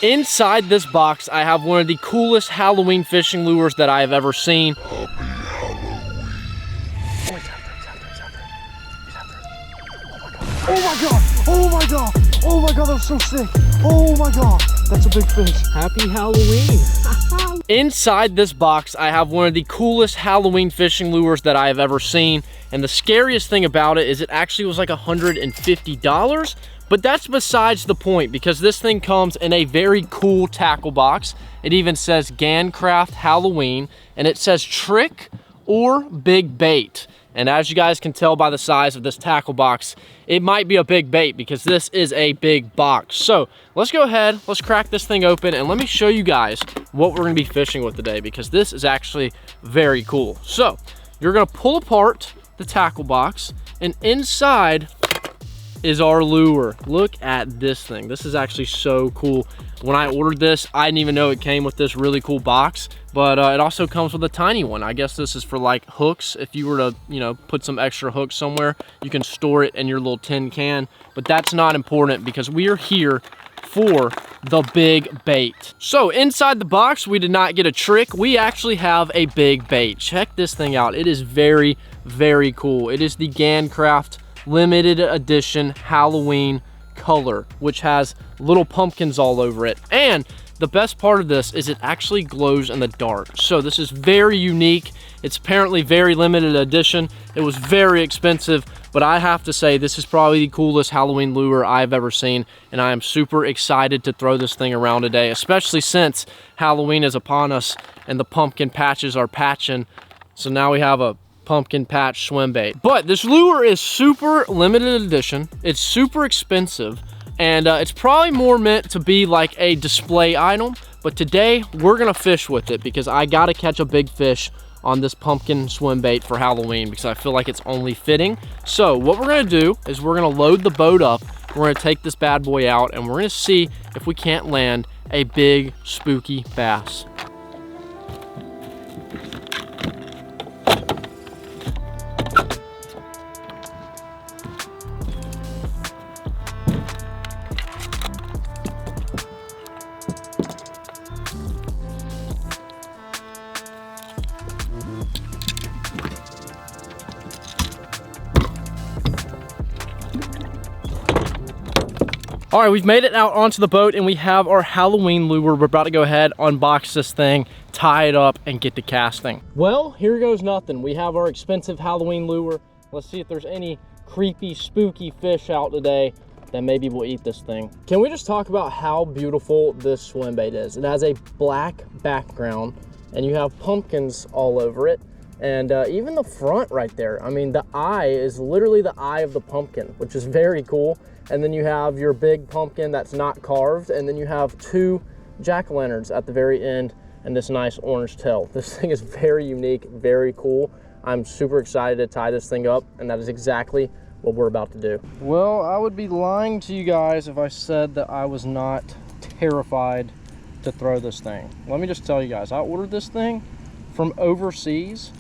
Inside this box, I have one of the coolest Halloween fishing lures that I have ever seen. Oh my god! Oh my god! Oh my god, that's so sick! Oh my god, that's a big fish. Happy Halloween! Inside this box, I have one of the coolest Halloween fishing lures that I have ever seen. And the scariest thing about it is it actually was like $150. But that's besides the point, because this thing comes in a very cool tackle box. It even says Gancraft Halloween, and it says trick or big bait. And as you guys can tell by the size of this tackle box, it might be a big bait because this is a big box. So let's go ahead, let's crack this thing open, and let me show you guys what we're gonna be fishing with today, because this is actually very cool. So you're gonna pull apart the tackle box, and inside is our lure. Look at this thing. This is actually so cool. When I ordered this, I didn't even know it came with this really cool box, but it also comes with a tiny one. I guess this is for like hooks. If you were to, you know, put some extra hooks somewhere, you can store it in your little tin can, but that's not important because we are here for the big bait. So inside the box, we did not get a trick. We actually have a big bait. Check this thing out. It is very, very cool. It is the Gancraft limited edition Halloween color, which has little pumpkins all over it. And the best part of this is it actually glows in the dark. So this is very unique. It's apparently very limited edition. It was very expensive, but I have to say this is probably the coolest Halloween lure I've ever seen, and I am super excited to throw this thing around today, especially since Halloween is upon us and the pumpkin patches are patching. So now we have a pumpkin patch swim bait. But this lure is super limited edition. It's super expensive, and it's probably more meant to be like a display item. But today we're gonna fish with it because I gotta catch a big fish on this pumpkin swim bait for Halloween, because I feel like it's only fitting. So what we're gonna do is we're gonna load the boat up. We're gonna take this bad boy out, and we're gonna see if we can't land a big spooky bass. All right, we've made it out onto the boat, and we have our Halloween lure. We're about to go ahead, unbox this thing, tie it up, and get to casting. Well, here goes nothing. We have our expensive Halloween lure. Let's see if there's any creepy, spooky fish out today. Then maybe we'll eat this thing. Can we just talk about how beautiful this swim bait is? It has a black background, and you have pumpkins all over it. And even the front right there, I mean, the eye is literally the eye of the pumpkin, which is very cool. And then you have your big pumpkin that's not carved, and then you have two jack-o'-lanterns at the very end and this nice orange tail. This thing is very unique, very cool. I'm super excited to tie this thing up, and that is exactly what we're about to do. Well, I would be lying to you guys if I said that I was not terrified to throw this thing. Let me just tell you guys, I ordered this thing from overseas,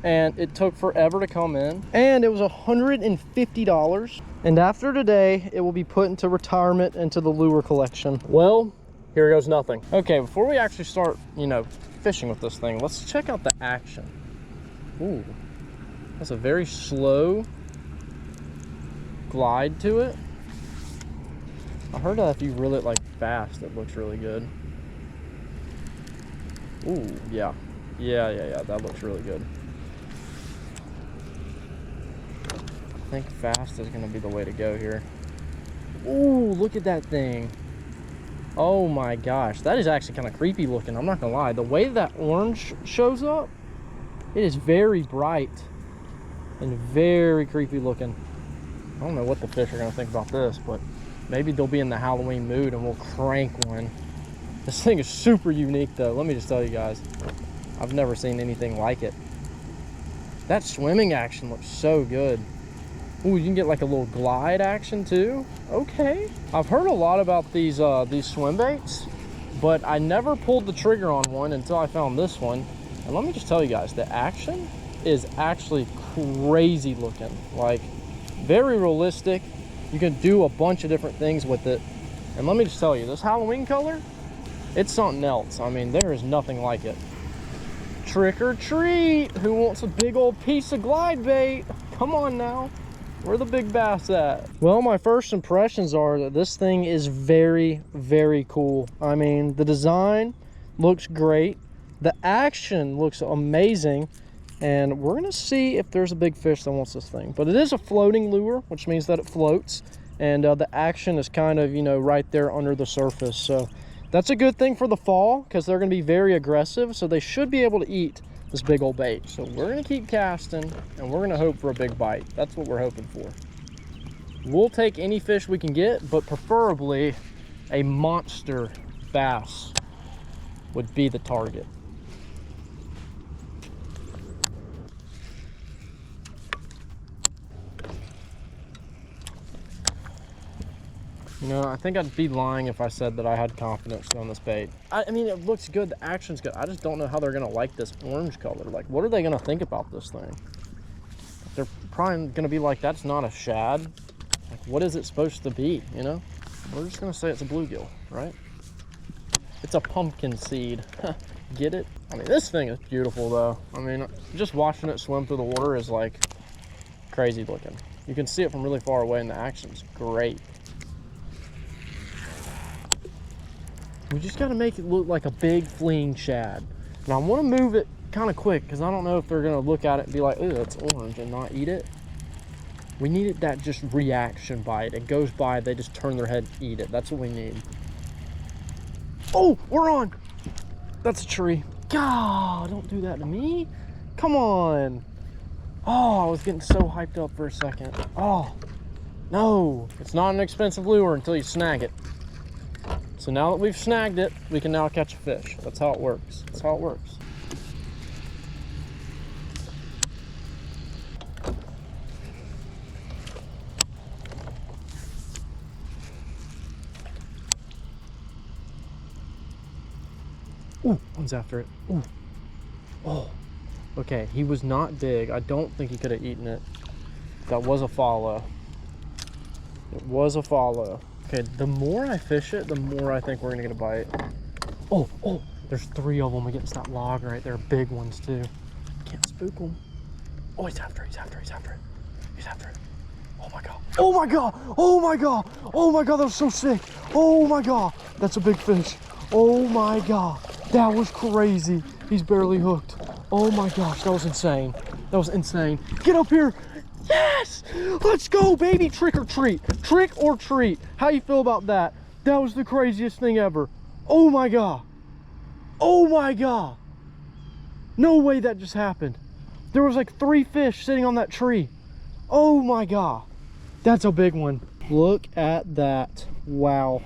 and it took forever to come in, and it was $150. And after today, it will be put into retirement into the lure collection. Well, here goes nothing. Okay, before we actually start, you know, fishing with this thing, let's check out the action. Ooh, that's a very slow glide to it. I heard that if you reel it like fast, it looks really good. Ooh, yeah, that looks really good. I think fast is gonna be the way to go here. Ooh, look at that thing. Oh my gosh, that is actually kind of creepy looking. I'm not gonna lie. The way that orange shows up, it is very bright and very creepy looking. I don't know what the fish are gonna think about this, but maybe they'll be in the Halloween mood and we'll crank one. This thing is super unique though. Let me just tell you guys, I've never seen anything like it. That swimming action looks so good. Ooh, you can get like a little glide action too. Okay. I've heard a lot about these swim baits, but I never pulled the trigger on one until I found this one. And let me just tell you guys, the action is actually crazy looking. Like, very realistic. You can do a bunch of different things with it. And let me just tell you, this Halloween color, It's something else. I mean, there is nothing like it. Trick or treat. Who wants a big old piece of glide bait? Come on now. Where the big bass at? Well, my first impressions are that this thing is very, very cool. I mean, the design looks great. The action looks amazing. And we're gonna see if there's a big fish that wants this thing. But it is a floating lure, which means that it floats. And the action is kind of, you know, right there under the surface. So that's a good thing for the fall, because they're gonna be very aggressive. So they should be able to eat this big old bait. So we're gonna keep casting, and we're gonna hope for a big bite. That's what we're hoping for. We'll take any fish we can get, but preferably a monster bass would be the target. You know, I think I'd be lying if I said that I had confidence on this bait. I mean, it looks good, the action's good. I just don't know how they're gonna like this orange color. Like, what are they gonna think about this thing? They're probably gonna be like, that's not a shad. Like, what is it supposed to be, you know? We're just gonna say it's a bluegill, right? It's a pumpkin seed. Get it? I mean, this thing is beautiful though. I mean, just watching it swim through the water is like crazy looking. You can see it from really far away, and the action's great. We just got to make it look like a big fleeing shad. And I want to move it kind of quick, because I don't know if they're going to look at it and be like, ooh, it's orange, and not eat it. We needed that just reaction bite. It goes by, they just turn their head and eat it. That's what we need. Oh, we're on. That's a tree. God, don't do that to me. Come on. Oh, I was getting so hyped up for a second. Oh, no. It's not an expensive lure until you snag it. So now that we've snagged it, we can now catch a fish. That's how it works. That's how it works. Ooh, one's after it. Ooh. Oh. Okay, he was not big. I don't think he could have eaten it. That was a follow. It was a follow. Okay, the more I fish it, the more I think we're gonna get a bite. Oh, oh, there's 3 of them against that log right there. Big ones too. Can't spook them. Oh, he's after it, he's after it, he's after it. He's after it. Oh my God. Oh my God. Oh my God. Oh my God, that was so sick. Oh my God. That's a big fish. Oh my God. That was crazy. He's barely hooked. Oh my gosh, that was insane. That was insane. Get up here. Yes! Let's go, baby. Trick or treat. Trick or treat. How you feel about that? That was the craziest thing ever. Oh my God. Oh my God. No way that just happened. There was like 3 fish sitting on that tree. Oh my God. That's a big one. Look at that. Wow.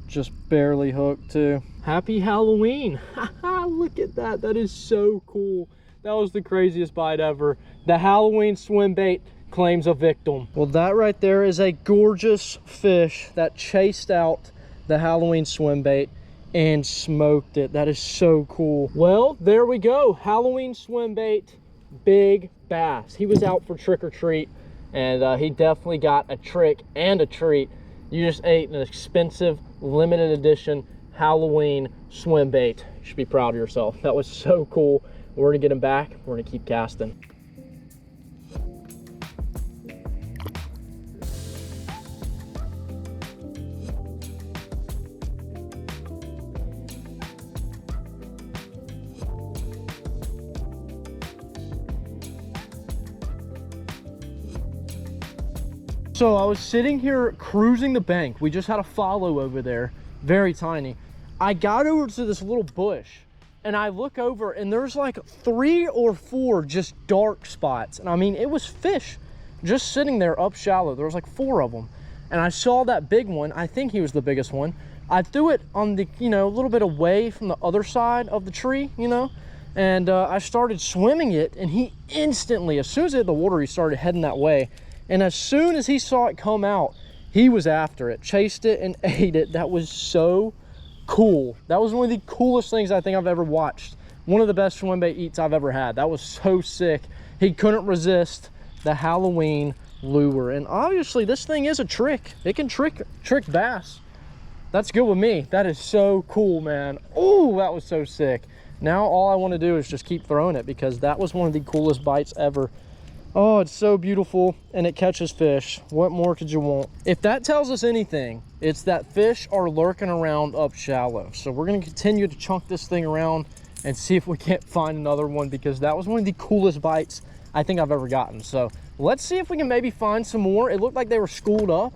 Just barely hooked too. Happy Halloween. Look at that. That is so cool. That was the craziest bite ever. The Halloween swim bait claims a victim. Well, that right there is a gorgeous fish that chased out the Halloween swim bait and smoked it. That is so cool. Well, there we go. Halloween swim bait, big bass. He was out for trick or treat, and he definitely got a trick and a treat. You just ate an expensive, limited edition Halloween swim bait. You should be proud of yourself. That was so cool. We're gonna get him back. We're gonna keep casting. So I was sitting here cruising the bank. We just had a follow over there, very tiny. I got over to this little bush, and I look over, and there's like 3 or 4 just dark spots. And I mean, it was fish just sitting there up shallow. There was like 4 of them. And I saw that big one. I think he was the biggest one. I threw it on the, you know, a little bit away from the other side of the tree, you know, and I started swimming it, and he instantly, as soon as it hit the water, he started heading that way. And as soon as he saw it come out, he was after it, chased it and ate it. That was so cool. That was one of the coolest things I think I've ever watched. One of the best swim bait eats I've ever had. That was so sick. He couldn't resist the Halloween lure. And obviously this thing is a trick. It can trick bass. That's good with me. That is so cool, man. Oh, that was so sick. Now all I want to do is just keep throwing it because that was one of the coolest bites ever. Oh, it's so beautiful and it catches fish. What more could you want? If that tells us anything, it's that fish are lurking around up shallow. So we're going to continue to chunk this thing around and see if we can't find another one, because that was one of the coolest bites I think I've ever gotten. So let's see if we can maybe find some more. It looked like they were schooled up,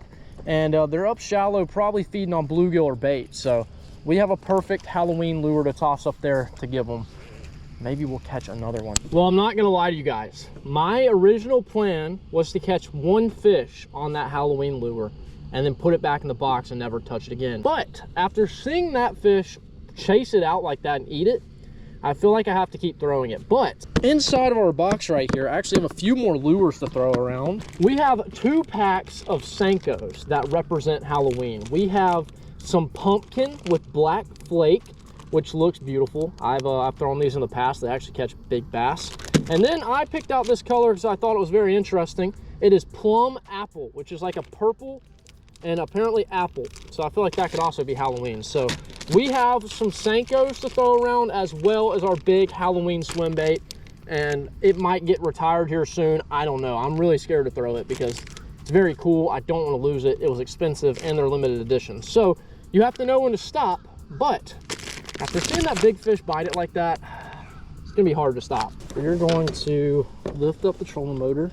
and they're up shallow, probably feeding on bluegill or bait. So we have a perfect Halloween lure to toss up there to give them. Maybe we'll catch another one. Well, I'm not gonna lie to you guys. My original plan was to catch one fish on that Halloween lure and then put it back in the box and never touch it again. But after seeing that fish chase it out like that and eat it, I feel like I have to keep throwing it. But inside of our box right here, I actually have a few more lures to throw around. We have 2 packs of Senkos that represent Halloween. We have some pumpkin with black flake, which looks beautiful. I've thrown these in the past. They actually catch big bass. And then I picked out this color because I thought it was very interesting. It is plum apple, which is like a purple and apparently apple. So I feel like that could also be Halloween. So we have some Senkos to throw around, as well as our big Halloween swim bait. And it might get retired here soon. I don't know. I'm really scared to throw it because it's very cool. I don't want to lose it. It was expensive and they're limited edition. So you have to know when to stop. But after seeing that big fish bite it like that, it's gonna be hard to stop. We're going to lift up the trolling motor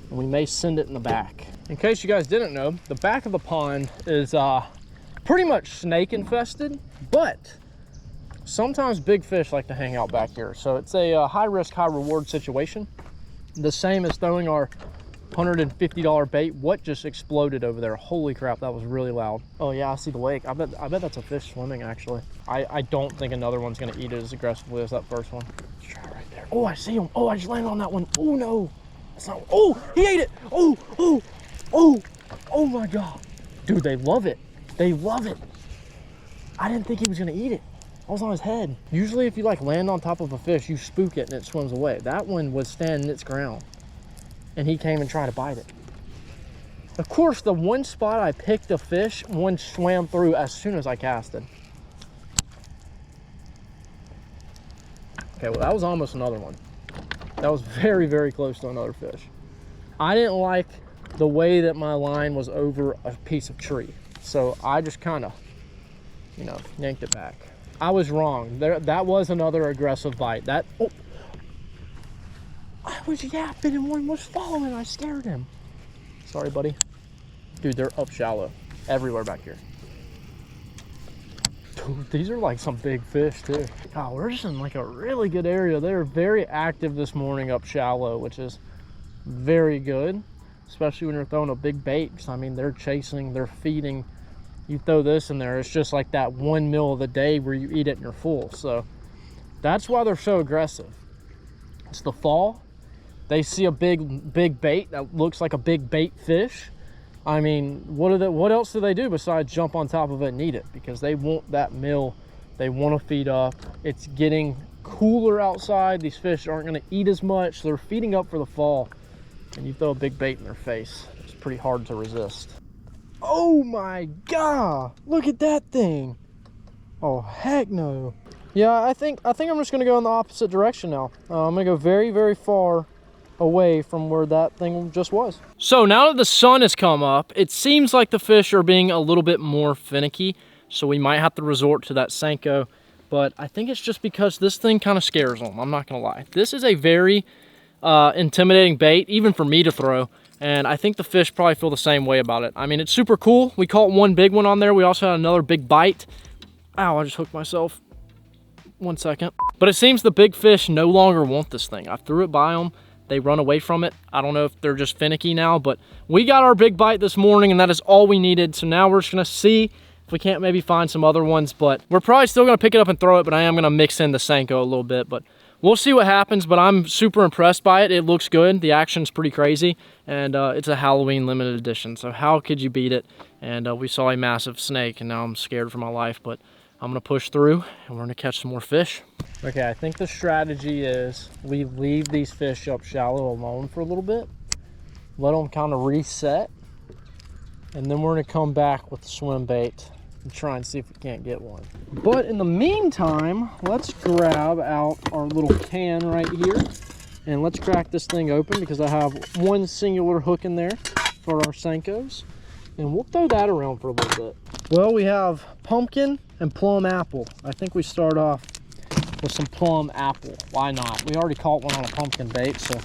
and we may send it in the back. In case you guys didn't know, the back of the pond is pretty much snake infested, but sometimes big fish like to hang out back here. So it's a high risk, high reward situation. The same as throwing our $150 bait. What just exploded over there? Holy crap, that was really loud. Oh yeah, I see the lake. I bet that's a fish swimming actually. I don't think another one's gonna eat it as aggressively as that first one. Let's try right there. Oh, I see him. Oh, I just landed on that one. Oh no, that's not. Oh, he ate it. Oh my god, dude, they love it. They love it. I didn't think he was gonna eat it. I was on his head. Usually if you like land on top of a fish, you spook it and it swims away. That one was standing its ground and he came and tried to bite it. Of course, the one spot I picked a fish, one swam through as soon as I casted. Okay, well, that was almost another one. That was very, very close to another fish. I didn't like the way that my line was over a piece of tree. So I just kind of, you know, yanked it back. I was wrong. That was another aggressive bite. Oh, I was yapping and one was following. I scared him. Sorry, buddy. Dude, they're up shallow everywhere back here. Dude, these are like some big fish too. God, we're just in like a really good area. They're very active this morning up shallow, which is very good, especially when you're throwing a big bait. I mean, they're chasing, they're feeding. You throw this in there, it's just like that 1 meal of the day where you eat it and you're full. So that's why they're so aggressive. It's the fall. They see a big bait that looks like a big bait fish. I mean, what else do they do besides jump on top of it and eat it? Because they want that meal. They want to feed up. It's getting cooler outside. These fish aren't going to eat as much. They're feeding up for the fall. And you throw a big bait in their face, it's pretty hard to resist. Oh my god, look at that thing. Oh heck no. Yeah, I think I'm just gonna go in the opposite direction now. I'm gonna go very, very far away from where that thing just was. So now that the sun has come up, it seems like the fish are being a little bit more finicky, so we might have to resort to that Senko, but I think it's just because this thing kind of scares them. I'm not gonna lie. This is a very intimidating bait, even for me to throw, and I think the fish probably feel the same way about it. I mean, it's super cool. We caught one big one on there. We also had another big bite. Ow, I just hooked myself. 1 second. But it seems the big fish no longer want this thing. I threw it by them. They run away from it. I don't know if they're just finicky now, but we got our big bite this morning and that is all we needed. So now we're just gonna see if we can't maybe find some other ones, but we're probably still gonna pick it up and throw it, but I am gonna mix in the Senko a little bit, but we'll see what happens. But I'm super impressed by it. It looks good. The action's pretty crazy, and it's a Halloween limited edition. So how could you beat it? And we saw a massive snake, and now I'm scared for my life, but I'm gonna push through and we're gonna catch some more fish. Okay, I think the strategy is we leave these fish up shallow alone for a little bit, let them kind of reset, and then we're gonna come back with the swim bait and try and see if we can't get one. But in the meantime, let's grab out our little can right here and let's crack this thing open because I have one singular hook in there for our Senkos, and we'll throw that around for a little bit. Well, we have pumpkin and plum apple. I think we start off with some plum apple. Why not? We already caught one on a pumpkin bait, so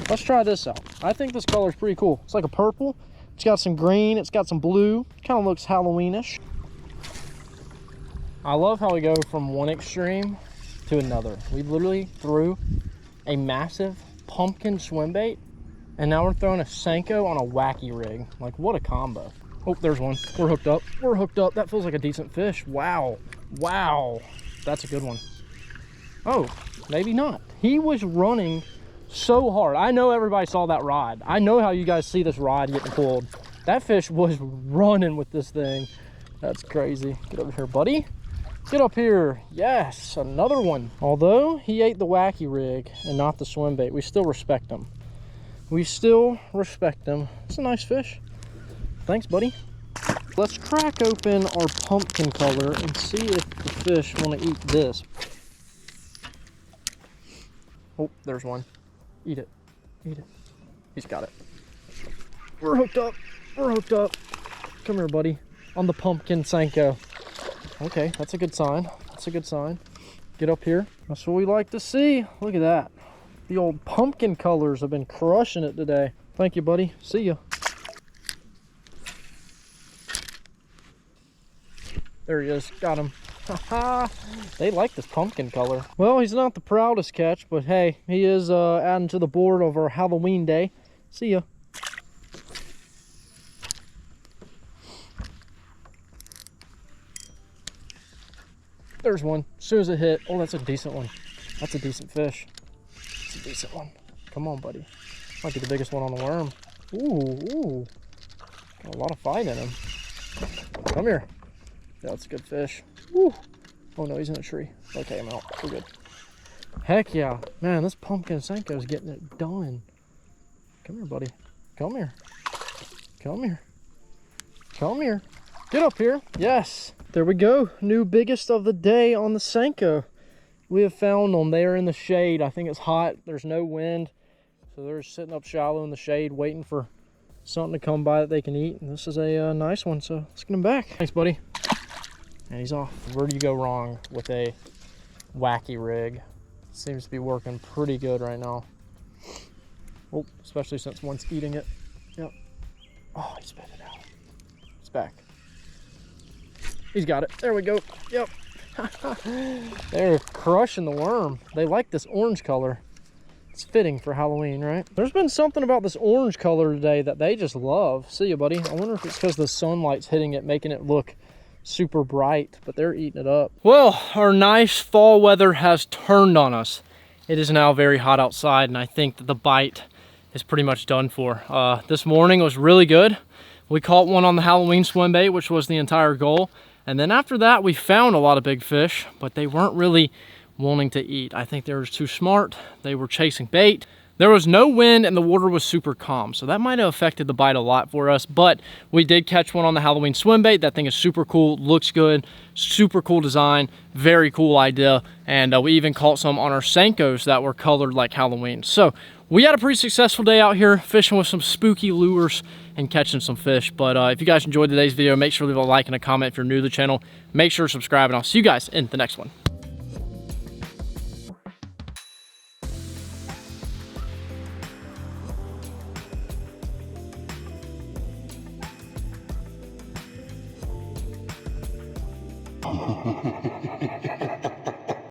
let's try this out. I think this color is pretty cool. It's like a purple. It's got some green. It's got some blue. Kind of looks Halloweenish. I love how we go from one extreme to another. We literally threw a massive pumpkin swim bait, and now we're throwing a Senko on a wacky rig. Like, what a combo. Oh, there's one. We're hooked up. We're hooked up. That feels like a decent fish. Wow. Wow. That's a good one. Oh, maybe not. He was running so hard. I know everybody saw that rod. I know how you guys see this rod getting pulled. That fish was running with this thing. That's crazy. Get over here, buddy. Get up here. Yes, another one. Although he ate the wacky rig and not the swim bait, we still respect him. We still respect him. It's a nice fish. Thanks, buddy. Let's crack open our pumpkin color and see if the fish want to eat this. Oh, there's one. Eat it. Eat it. He's got it. We're hooked up. We're hooked up. Come here, buddy. On the pumpkin Senko. Okay, that's a good sign. That's a good sign. Get up here. That's what we like to see. Look at that. The old pumpkin colors have been crushing it today. Thank you, buddy. See ya. There he is. Got him. They like this pumpkin color. Well, he's not the proudest catch, but hey, he is adding to the board of our Halloween day. See ya. There's one. As soon as it hit. Oh, that's a decent one. That's a decent fish. That's a decent one. Come on, buddy. Might be the biggest one on the worm. Ooh, ooh. Got a lot of fight in him. Come here. Yeah, that's a good fish. Woo. Oh no, he's in a tree. Okay, I'm out. We're good. Heck yeah. Man, this pumpkin Senko is getting it done. Come here, buddy. Come here. Come here. Come here. Get up here. Yes. There we go. New biggest of the day on the Senko. We have found them. They are in the shade. I think it's hot. There's no wind. So they're sitting up shallow in the shade waiting for something to come by that they can eat. And this is a nice one, so let's get him back. Thanks, buddy. And he's off. Where do you go wrong with a wacky rig? Seems to be working pretty good right now. Oh, especially since one's eating it. Yep. Oh, he spit it out. It's back. He's got it. There we go. Yep. They're crushing the worm. They like this orange color. It's fitting for Halloween, right? There's been something about this orange color today that they just love. See you, buddy. I wonder if it's because the sunlight's hitting it, making it look super bright, but they're eating it up. Well, our nice fall weather has turned on us. It is now very hot outside, and I think that the bite is pretty much done for. This morning was really good. We caught one on the Halloween swim bait, which was the entire goal. And then after that, we found a lot of big fish, but they weren't really wanting to eat. I think they were too smart. They were chasing bait. There was no wind and the water was super calm, so that might have affected the bite a lot for us, but we did catch one on the Halloween swim bait. That thing is super cool, looks good, super cool design, very cool idea, and we even caught some on our Senkos that were colored like Halloween. So we had a pretty successful day out here fishing with some spooky lures and catching some fish. But if you guys enjoyed today's video, make sure to leave a like and a comment. If you're new to the channel, make sure to subscribe, and I'll see you guys in the next one. Ha ha ha ha ha ha.